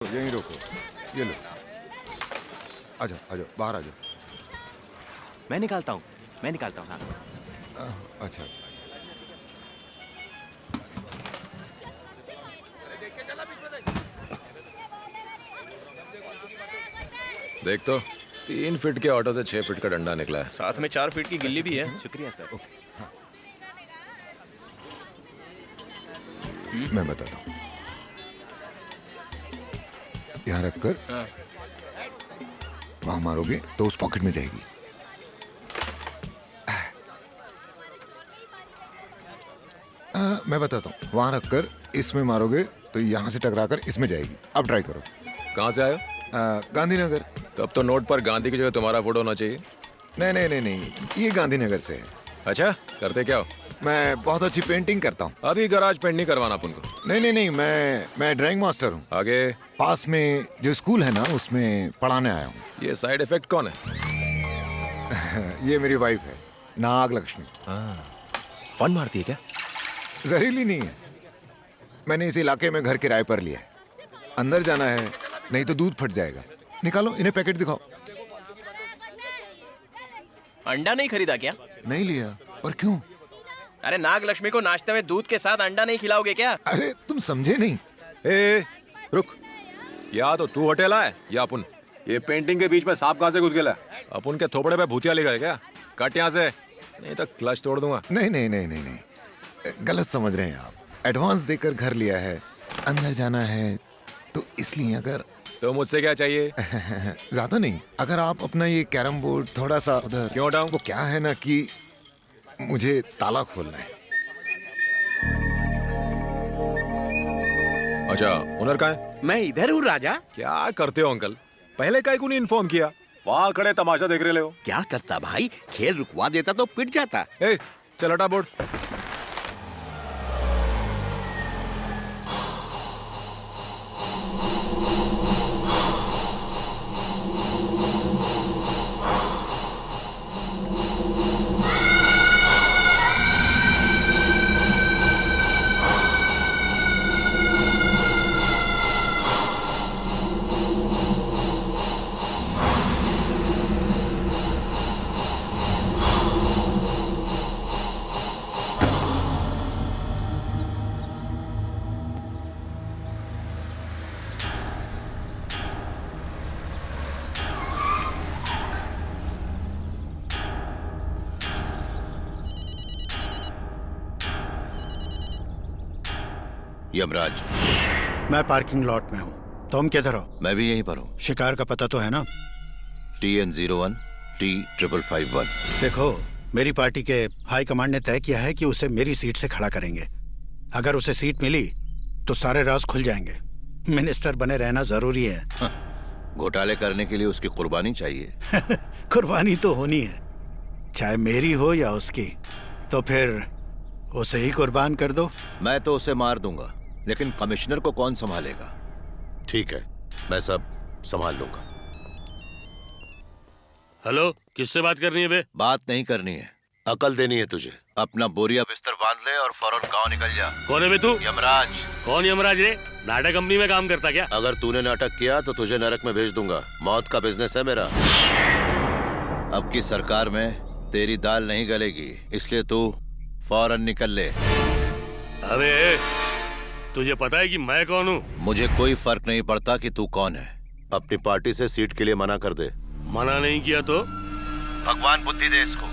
यहीं रोको, ये लो। आ जाओ, आ जाओ, बाहर आ जाओ। मैं निकालता हूँ हाँ। अच्छा। देख तो 3 फीट के ऑटो से 6 फीट का डंडा निकला है। साथ में 4 फीट की गिल्ली भी है। शुक्रिया सर। मैं बताता हूँ। यहाँ रखकर वहां मारोगे तो उस पॉकेट में जाएगी। मैं बताता हूँ, वहां रखकर इसमें मारोगे तो यहाँ से टकराकर इसमें जाएगी। अब ट्राई करो। कहाँ से आयो? गांधीनगर। तब तो नोट पर गांधी की जगह तुम्हारा फोटो होना चाहिए। नहीं नहीं नहीं नहीं, ये गांधीनगर से है। अच्छा, करते क्या हो? मैं बहुत अच्छी पेंटिंग करता हूँ। अभी गराज पेंट नहीं करवाना अपन को। नहीं नहीं नहीं, मैं ड्राइंग मास्टर हूँ। आगे पास में जो स्कूल है ना, उसमें पढ़ाने आया हूँ। ये साइड इफेक्ट कौन है? ये मेरी वाइफ है, नाग लक्ष्मी। फन मारती है क्या? जहरीली नहीं है। मैंने इस इलाके में घर किराए पर लिया है। अंदर जाना है, नहीं तो दूध फट जाएगा। निकालो, इन्हें पैकेट दिखाओ। अंडा नहीं खरीदा क्या? नहीं लिया। और क्यों? अरे नाग लक्ष्मी को नाश्ते में दूध के साथ अंडा नहीं खिलाओगे क्या? अरे तुम समझे नहीं। ए रुक, या तो तू होटेला है या अपन। ये पेंटिंग के बीच में सांप कहाँ से घुस गया? अपन के थोपड़े पे भूतिया लिखा है क्या? कट यहाँ से, नहीं तो क्लच तोड़ दूंगा। नहीं नहीं नहीं नहीं नहीं, गलत समझ रहे हैं आप। एडवांस देकर घर लिया है, अंदर जाना है, तो इसलिए। अगर तो मुझसे क्या चाहिए? ज्यादा नहीं, अगर आप अपना ये कैरम बोर्ड थोड़ा सा उधर। क्यों हटाऊं? वो क्या है ना कि मुझे ताला खोलना है। अच्छा, ओनर कहाँ है? मैं इधर हूँ राजा। क्या करते हो अंकल? पहले काहे को नहीं इन्फॉर्म किया? वहाँ खड़े तमाशा देख रहे हो। क्या करता भाई, खेल रुकवा देता तो पिट जाता। ए, चल हटा बोर्ड। यमराज, मैं पार्किंग लॉट में हूँ। तुम किधर हो? मैं भी यहीं पर हूँ। शिकार का पता तो है ना? TN01 T5551। देखो, मेरी पार्टी के हाई कमांड ने तय किया है कि उसे मेरी सीट से खड़ा करेंगे। अगर उसे सीट मिली तो सारे राज खुल जाएंगे। मिनिस्टर बने रहना जरूरी है। घोटाले करने के लिए उसकी कुर्बानी चाहिए। कुर्बानी तो होनी है, चाहे मेरी हो या उसकी। तो फिर उसे ही कुर्बान कर दो। मैं तो उसे मार दूंगा, लेकिन कमिश्नर को कौन संभालेगा? ठीक है, मैं सब संभाल लूंगा। हेलो, किससे बात करनी है बे? बात नहीं करनी है, अकल देनी है तुझे। अपना बोरिया बिस्तर बांध ले और फौरन गांव निकल जा। कौन है बे तू? यमराज। कौन यमराज रे? नाटक कंपनी में काम करता क्या? अगर तूने नाटक किया तो तुझे नरक में भेज दूंगा। मौत का बिजनेस है मेरा। अब की सरकार में तेरी दाल नहीं गलेगी, इसलिए तू फौरन निकल ले। अबे, तुझे पता है कि मैं कौन हूँ? मुझे कोई फर्क नहीं पड़ता कि तू कौन है। अपनी पार्टी से सीट के लिए मना कर दे। मना नहीं किया तो? भगवान बुद्धि दे इसको।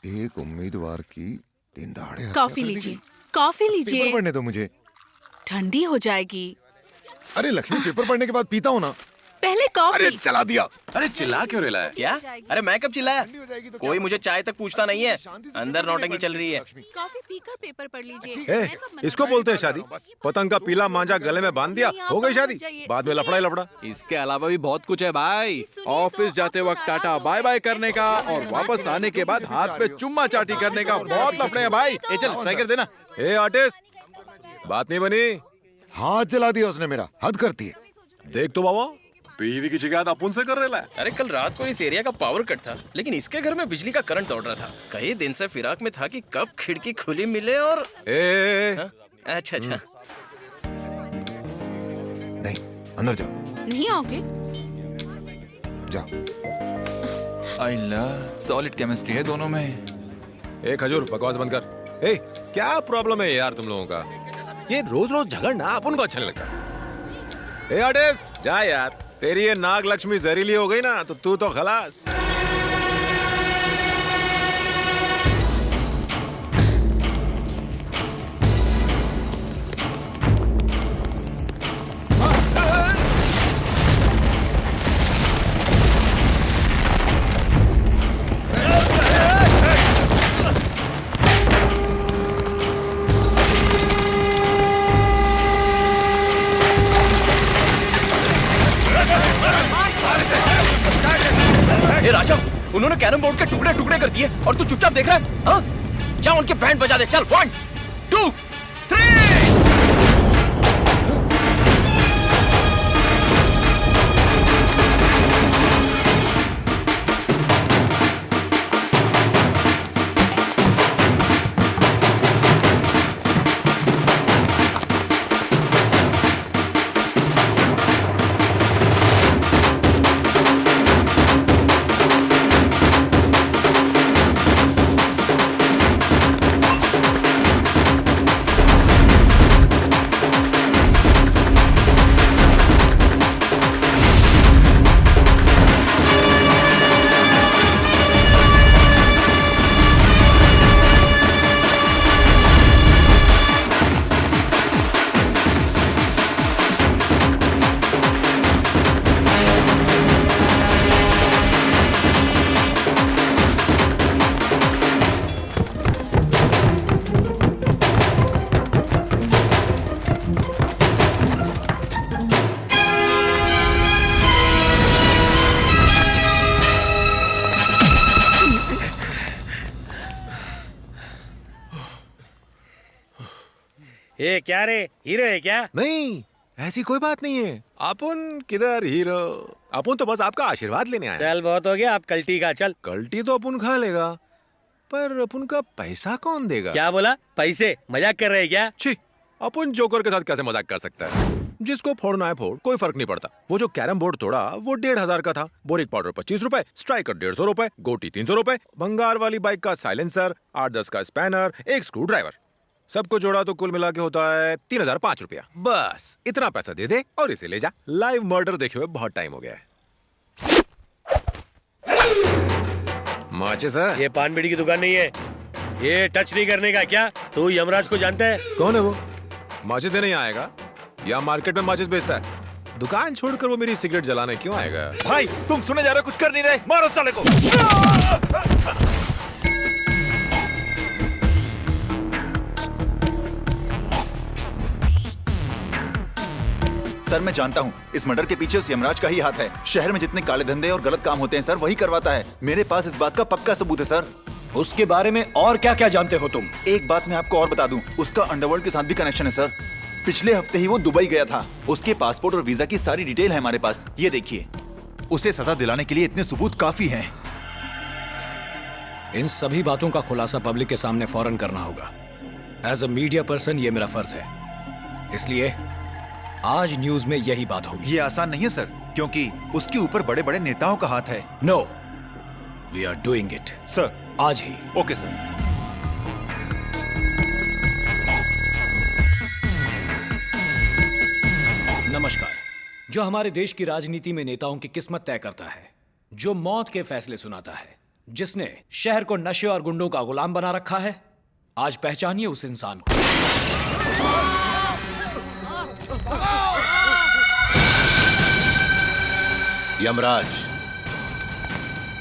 एक उम्मीदवार की दिन दहाड़े हत्या कॉफी कर दी लीजिए, गई। कॉफी पेपर लीजिए। पढ़ने दो मुझे। ठंडी हो जाएगी। अरे लक्ष्मी, पेपर पढ़ने के बाद पीता हूँ ना। पहले कॉफी। अरे चला दिया। अरे चिल्ला क्यों रहा है? क्या? अरे मैं कब चिल्लाया? कोई मुझे चाय तक पूछता नहीं है। अंदर नौटंकी चल रही है। कॉफी पीकर पेपर पढ़ लीजिए। ए, इसको बोलते हैं शादी? पतंग का पीला मांझा गले में बांध दिया, हो गई शादी? बाद में लफड़ा ही लफड़ा। इसके अलावा भी बहुत कुछ है भाई। ऑफिस जाते वक्त टाटा बाय बाय करने का और वापस आने के बाद हाथ पे चुम्मा चाटी करने का बहुत लफड़े हैं भाई। ए चल स्ट्राइकर देना। ए आर्टिस्ट, बात नहीं बनी। हाथ जला दिया उसने मेरा, हद करती है। देख तो बाबा, बीवी की शिकायत अपन से कर रहा है। अरे कल रात को इस एरिया का पावर कट था, लेकिन इसके घर में बिजली का करंट दौड़ रहा था। कई दिन से फिराक में था कि कब खिड़की खुली मिले और ए, अच्छा अच्छा। नहीं, अंदर जाओ। नहीं आओगे? जाओ। अल्लाह, सॉलिड केमिस्ट्री है दोनों में। ए खजूर, बकवास बंद कर। ए, क्या प्रॉब्लम है यार तुम लोगों का? ये रोज रोज झगड़ना अपन को अच्छा नहीं लगता। ए आर्टिस्ट, जा यार। तेरी ये नाग लक्ष्मी जहरीली हो गई ना, तो तू तो खलास। ए राजा, उन्होंने कैरम बोर्ड के टुकड़े टुकड़े कर दिए और तू चुपचाप देख रहा है? हाँ? जा उनके बैंड बजा दे। चल 1 2 3। ये क्या रे, हीरो है क्या? नहीं, ऐसी कोई बात नहीं है। अपन किधर हीरो? अपन तो बस आपका आशीर्वाद लेने आए। चल बहुत हो गया, आप कल्टी का। चल कल्टी तो अपन खा लेगा, पर अपन का पैसा कौन देगा? क्या बोला? पैसे? मजाक कर रहे हैं क्या? छी, अपन जोकर के साथ कैसे मजाक कर सकता है? जिसको फोड़ना है फोड़, कोई फर्क नहीं पड़ता। वो जो कैरम बोर्ड तोड़ा वो 1500 का था। बोरिक पाउडर 25 रुपए, स्ट्राइकर 150 रुपए, गोटी 300 रुपए, भंगार वाली बाइक का साइलेंसर, 8-10 का स्पैनर, एक स्क्रू ड्राइवर, सबको जोड़ा तो कुल मिला के होता है 3005 रुपया। बस इतना पैसा दे दे और इसे ले जा। लाइव मर्डर देखे हुए बहुत टाइम हो गया है। माचिस है? ये पान बीड़ी की दुकान नहीं है। ये टच नहीं करने का। क्या तू यमराज को जानता है? कौन है वो? माचिस देने यहाँ आएगा या मार्केट में माचिस बेचता है? दुकान छोड़कर वो मेरी सिगरेट जलाने क्यों आएगा? भाई तुम सुने जा रहे हो, कुछ कर नहीं रहे। मारो साले को। सर मैं जानता हूँ इस मर्डर के पीछे उस यमराज का ही हाथ है। शहर में जितने काले धंधे और गलत काम होते हैं सर, वही करवाता है। मेरे पास इस बात का पक्का सबूत है सर। उसके बारे में और क्या क्या जानते हो तुम? एक बात मैं आपको और बता दूं, उसका अंडरवर्ल्ड के साथ भी कनेक्शन है सर। पिछले हफ्ते ही वो दुबई गया था। उसके पासपोर्ट और वीजा की सारी डिटेल है हमारे पास। ये देखिए, उसे सजा दिलाने के लिए इतने सबूत काफी हैं। इन सभी बातों का खुलासा पब्लिक के सामने फौरन करना होगा। एज अ मीडिया पर्सन ये मेरा फर्ज है, इसलिए आज न्यूज में यही बात होगी। ये आसान नहीं है सर, क्योंकि उसके ऊपर बड़े बड़े नेताओं का हाथ है। No, we are doing it sir, आज ही। Okay sir. नमस्कार। जो हमारे देश की राजनीति में नेताओं की किस्मत तय करता है, जो मौत के फैसले सुनाता है, जिसने शहर को नशे और गुंडों का गुलाम बना रखा है, आज पहचानिए उस इंसान को। यमराज,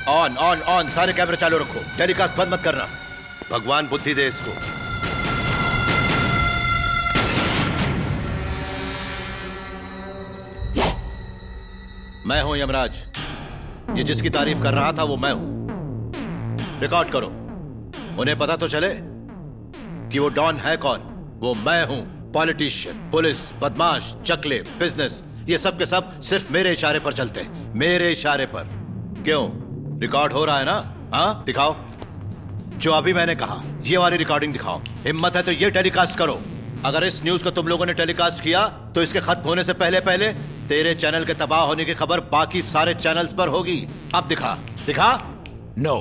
ऑन ऑन ऑन, सारे कैमरे चालू रखो, टेलीकास्ट बंद मत करना। भगवान बुद्धि दे इसको। मैं हूं यमराज, ये जिसकी तारीफ कर रहा था वो मैं हूं। रिकॉर्ड करो, उन्हें पता तो चले कि वो डॉन है कौन। वो मैं हूं। पॉलिटिशियन, पुलिस, बदमाश, चकले, बिजनेस, ये सब के सब सिर्फ मेरे इशारे पर चलते हैं, मेरे इशारे पर। क्यों, रिकॉर्ड हो रहा है ना? हाँ, दिखाओ जो अभी मैंने कहा, ये वाली रिकॉर्डिंग दिखाओ। हिम्मत है तो ये टेलीकास्ट करो। अगर इस न्यूज को तुम लोगों ने टेलीकास्ट किया तो इसके खत्म होने से पहले पहले तेरे चैनल के तबाह होने की खबर बाकी सारे चैनल्स पर होगी। अब दिखा दिखा। नो,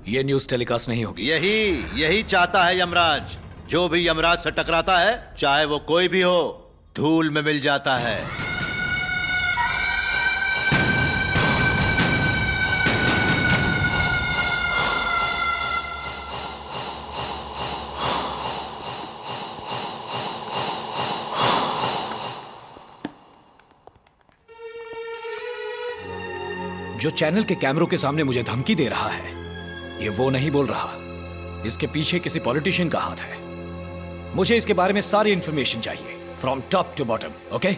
ये न्यूज टेलीकास्ट नहीं होगी। यही चाहता है यमराज। जो भी यमराज से टकराता है, चाहे वो कोई भी हो, धूल में मिल जाता है। जो चैनल के कैमरों के सामने मुझे धमकी दे रहा है, ये वो नहीं बोल रहा। इसके पीछे किसी पॉलिटिशियन का हाथ है। मुझे इसके बारे में सारी इंफॉर्मेशन चाहिए, from top to bottom. Okay?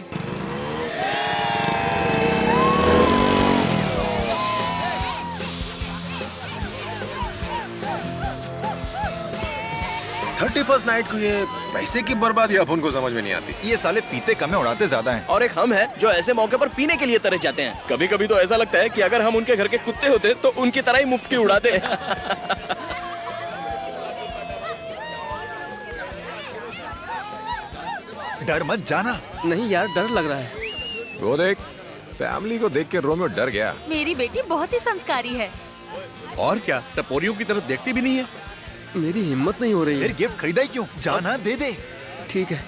31st night को ये पैसे की बर्बादी अपन को समझ में नहीं आती। ये साले पीते कम है, उड़ाते ज्यादा हैं। और एक हम हैं जो ऐसे मौके पर पीने के लिए तरस जाते हैं। कभी कभी तो ऐसा लगता है कि अगर हम उनके घर के कुत्ते होते तो उनकी तरह ही मुफ्त की उड़ाते। डर मत जाना। नहीं यार, डर लग रहा है। वो देख, फैमिली को देख के रोमियो डर गया। मेरी बेटी बहुत ही संस्कारी है। और क्या, टपोरियों की तरफ देखती भी नहीं है। मेरी हिम्मत नहीं हो रही फिर गिफ्ट खरीदा ही क्यों? जाना, दे दे। ठीक है।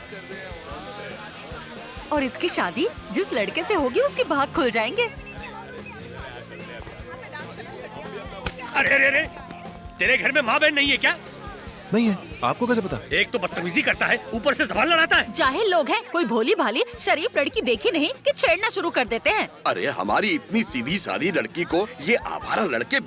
और इसकी शादी जिस लड़के से होगी उसके भाग खुल जाएंगे। अरे अरे अरे, तेरे घर में माँ बहन नहीं है क्या? नहीं है। आपको कैसे पता? एक तो बदतमीजी करता है, ऊपर से ज़बान लड़ाता है। जाहिल लोग हैं, कोई भोली भाली शरीफ लड़की देखी नहीं कि छेड़ना शुरू कर देते हैं। अरे हमारी इतनी सीधी सादी लड़की को ये आवारा लड़के